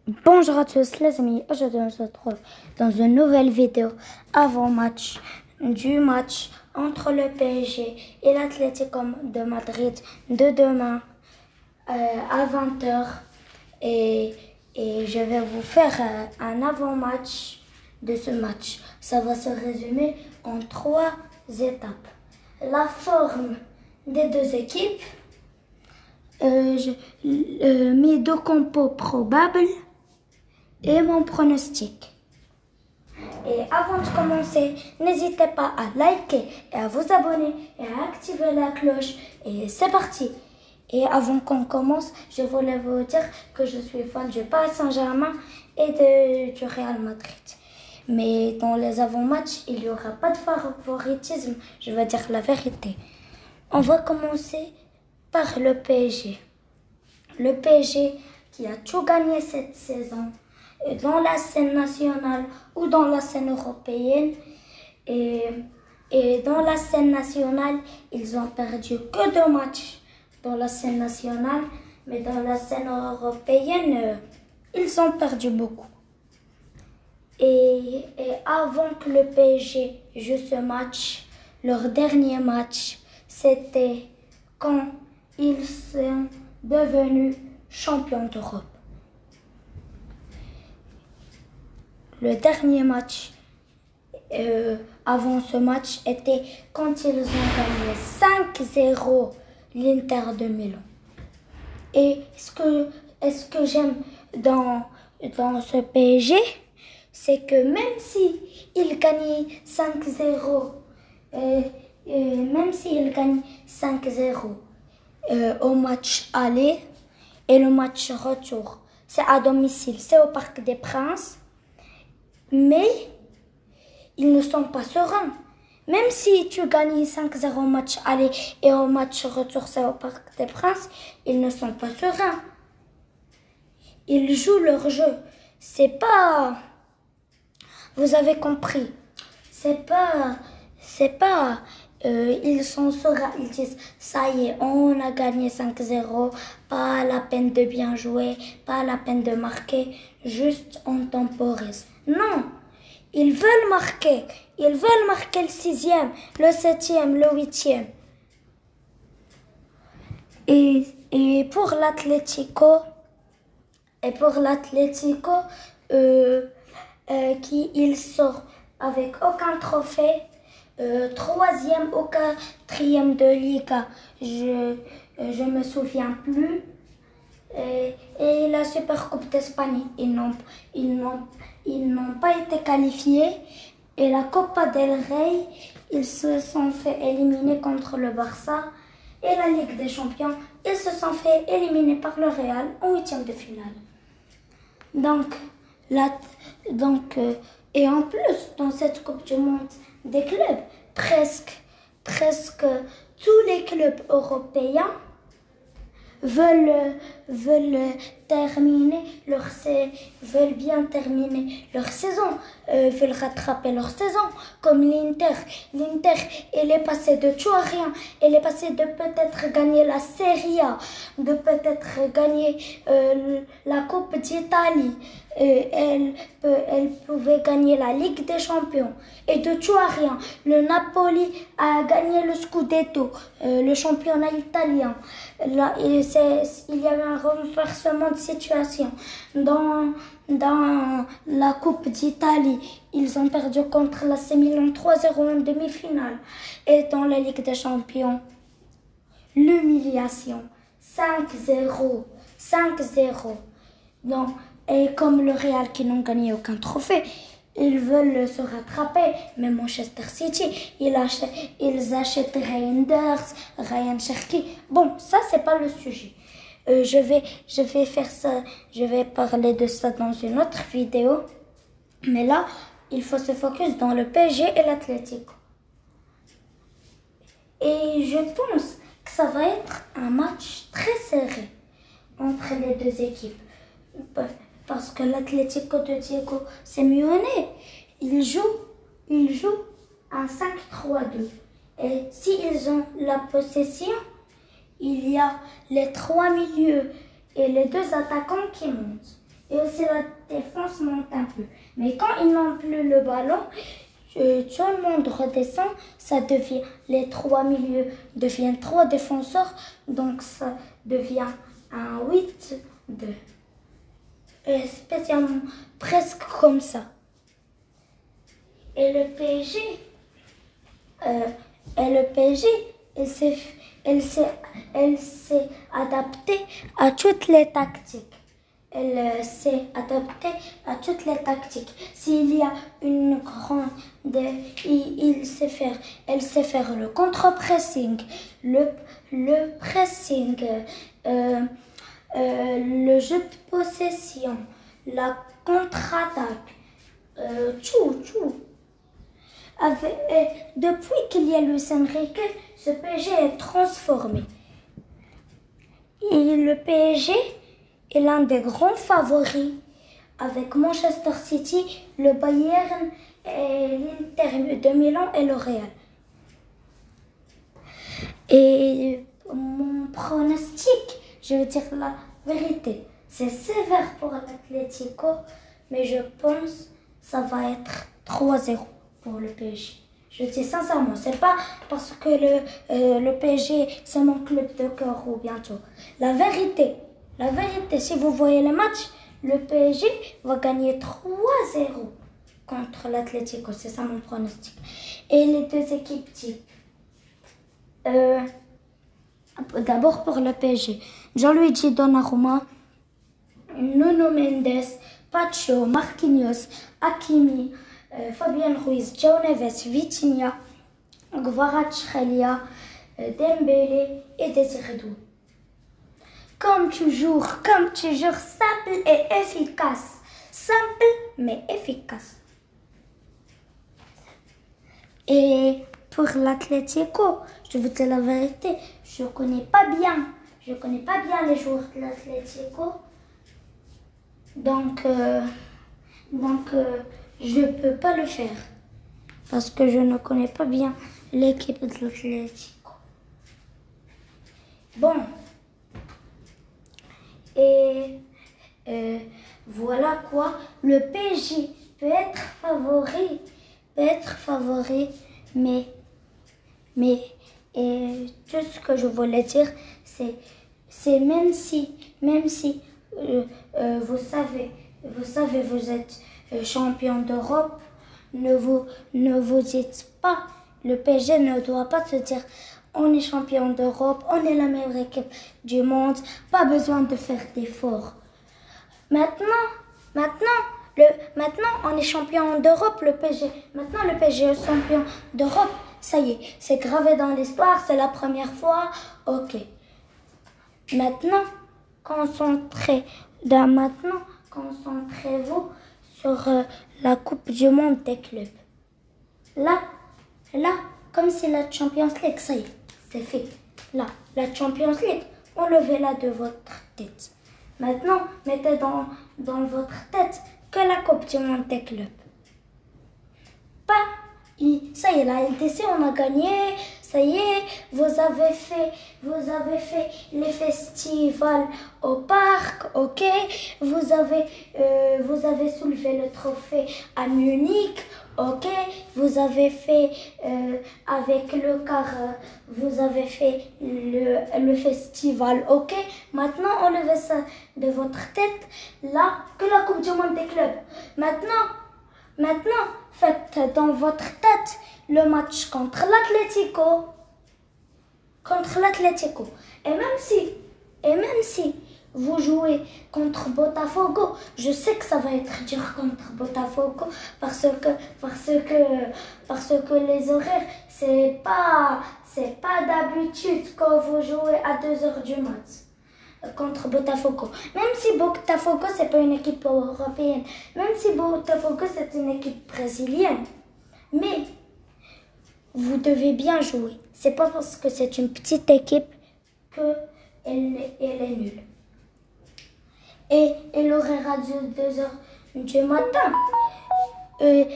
Bonjour à tous les amis, aujourd'hui on se retrouve dans une nouvelle vidéo avant-match du match entre le PSG et l'Atlético de Madrid de demain à 20 h et je vais vous faire un avant-match de ce match. Ça va se résumer en 3 étapes. La forme des deux équipes, mes deux compos probables et mon pronostic. Et avant de commencer, n'hésitez pas à liker et à vous abonner et à activer la cloche. Et c'est parti. Et avant qu'on commence, je voulais vous dire que je suis fan du Paris Saint-Germain et du Real Madrid. Mais dans les avant-matchs, il n'y aura pas de favoritisme, je vais dire la vérité. On va commencer par le PSG. Le PSG qui a tout gagné cette saison, dans la scène nationale ou dans la scène européenne. Et dans la scène nationale, ils ont perdu que 2 matchs dans la scène nationale, mais dans la scène européenne, ils ont perdu beaucoup. Et avant que le PSG joue ce match, leur dernier match, c'était quand ils sont devenus champions d'Europe. Le dernier match avant ce match était quand ils ont gagné 5-0 l'Inter de Milan. Et ce que j'aime dans ce PSG, c'est que même si ils gagnent 5-0, même s'ils gagnent 5-0 au match aller et le match retour, c'est à domicile, c'est au Parc des Princes. Mais ils ne sont pas sereins. Même si tu gagnes 5-0 au match aller et au match retour, c'est au Parc des Princes, ils ne sont pas sereins. Ils jouent leur jeu. C'est pas... Vous avez compris. C'est pas... ils sont sereins. Ils disent, ça y est, on a gagné 5-0. Pas la peine de bien jouer. Pas la peine de marquer. Juste on temporise. Non, ils veulent marquer. Ils veulent marquer le 6e, le 7e, le 8e. Et pour l'Atlético, qui il sort avec aucun trophée, 3e ou 4e de Liga, je me souviens plus. Et la Supercoupe d'Espagne, ils n'ont pas été qualifiés. Et la Copa del Rey, ils se sont fait éliminer contre le Barça. Et la Ligue des Champions, ils se sont fait éliminer par le Real en 8e de finale. Et en plus, dans cette Coupe du Monde des clubs, presque tous les clubs européens veulent bien terminer leur saison, veulent rattraper leur saison, comme l'Inter. L'Inter, elle est passée de tout à rien. Elle est passée de peut-être gagner la Serie A, de peut-être gagner la Coupe d'Italie. Elle pouvait gagner la Ligue des Champions. Et de tout à rien, le Napoli a gagné le Scudetto, le championnat italien. Là, il y a eu un renversement de situation. Dans la Coupe d'Italie, ils ont perdu contre l'AC Milan 3-0 en demi-finale. Et dans la Ligue des Champions, l'humiliation, 5-0. Et comme le Real qui n'ont gagné aucun trophée, ils veulent se rattraper. Mais Manchester City, ils achètent Reinders, Ryan Cherki. Bon, ça, c'est pas le sujet. Je vais faire ça, je vais parler de ça dans une autre vidéo. Mais là, il faut se focus dans le PSG et l'Atlético. Et je pense que ça va être un match très serré entre les deux équipes. Parce que l'Atlético de Diego Simeone, il joue un 5-3-2. Et s'ils ont la possession, il y a les 3 milieux et les 2 attaquants qui montent. et aussi la défense monte un peu. Mais quand ils n'ont plus le ballon, tout le monde redescend, ça devient, les trois milieux deviennent trois défenseurs, donc ça devient un 8-2. Et spécialement presque comme ça. Et le PSG, elle s'est adaptée à toutes les tactiques. Elle s'est adaptée à toutes les tactiques. S'il y a une grande, elle sait faire le contre-pressing, le pressing, le jeu de possession, la contre-attaque, tout. Depuis qu'il y a Luis Enrique, ce PSG est transformé. Et le PSG est l'un des grands favoris avec Manchester City, le Bayern, et l'Inter de Milan et le Real. Et mon pronostic, je veux dire la vérité, c'est sévère pour l'Atlético, mais je pense que ça va être 3-0 pour le PSG. Je dis sincèrement, c'est pas parce que le PSG c'est mon club de cœur ou bientôt. La vérité, si vous voyez le match, le PSG va gagner 3-0 contre l'Atlético. C'est ça mon pronostic. Et les deux équipes types. D'abord pour le PSG. Gianluigi Donnarumma, Nuno Mendes, Pacho, Marquinhos, Hakimi, Fabian Ruiz, João Neves, Vitinha, Kvaratskhelia, Dembélé et Désiré Doué. Comme toujours, simple et efficace. Simple mais efficace. Et pour l'Atlético, je vous dis la vérité, je connais pas bien les joueurs de l'Atlético. Donc, je ne peux pas le faire parce que je ne connais pas bien l'équipe de l'Atlético. Bon, et voilà quoi, le PSG peut être favori, mais et tout ce que je voulais dire, c'est même si vous savez, vous êtes champion d'Europe, ne vous dites pas, le PSG ne doit pas se dire on est champion d'Europe, on est la meilleure équipe du monde, pas besoin de faire d'efforts. Maintenant, on est champion d'Europe, le PSG. Maintenant, le PSG est champion d'Europe. Ça y est, c'est gravé dans l'histoire, c'est la première fois. Ok. Maintenant, concentrez-vous sur la Coupe du Monde des clubs. Là, comme c'est la Champions League, ça y est, c'est fait. Là, la Champions League, enlevez-la de votre tête. Maintenant, mettez dans votre tête que la Coupe du Monde des clubs. Ça y est, la LDC, on a gagné. Ça y est, vous avez fait les festivals au parc, ok. Vous avez soulevé le trophée à Munich, ok. Vous avez fait avec le car, vous avez fait le festival, ok. Maintenant, enlevez ça de votre tête. Là, que la Coupe du Monde des clubs. Maintenant, faites dans votre tête le match contre l'Atlético. Et même si vous jouez contre Botafogo, je sais que ça va être dur contre Botafogo parce que les horaires, c'est pas d'habitude quand vous jouez à 2h du mat. Contre Botafogo. Même si Botafogo, c'est pas une équipe européenne, même si Botafogo, c'est une équipe brésilienne, mais vous devez bien jouer. C'est pas parce que c'est une petite équipe qu'elle est nulle. Et l'horaire à 2h du matin,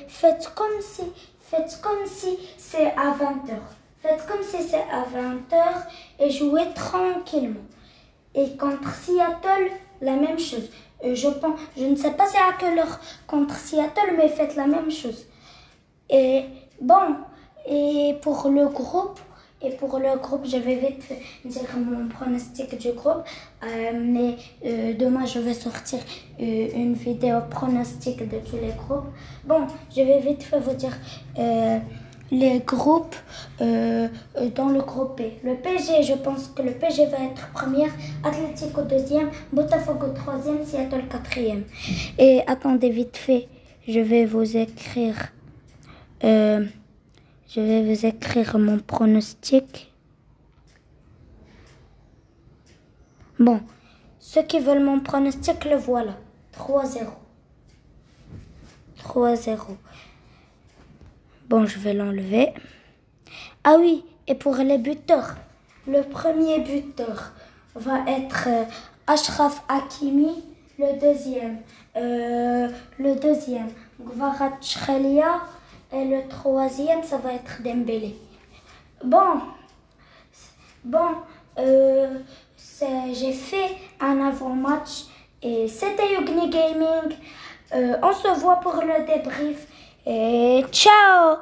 faites comme si c'est à 20h. Faites comme si c'est à 20h et jouez tranquillement. Et contre Seattle, la même chose. Je ne sais pas c'est à quelle heure contre Seattle, mais faites la même chose. Et bon, et pour le groupe, je vais vite dire mon pronostic du groupe. Mais demain, je vais sortir une vidéo pronostic de tous les groupes. Bon, je vais vite fait vous dire les groupes dans le groupe B. Le PSG, je pense que le PSG va être première, Atlético deuxième, Botafogo troisième, Seattle quatrième. Et attendez vite fait, je vais vous écrire mon pronostic. Bon, ceux qui veulent mon pronostic, le voilà. 3-0. 3-0. Bon, je vais l'enlever. Ah oui, et pour les buteurs, le premier buteur va être Achraf Hakimi, le deuxième Kvaratskhelia et le troisième, ça va être Dembélé. Bon, j'ai fait un avant-match et c'était Yugni Gaming. On se voit pour le débrief et ciao!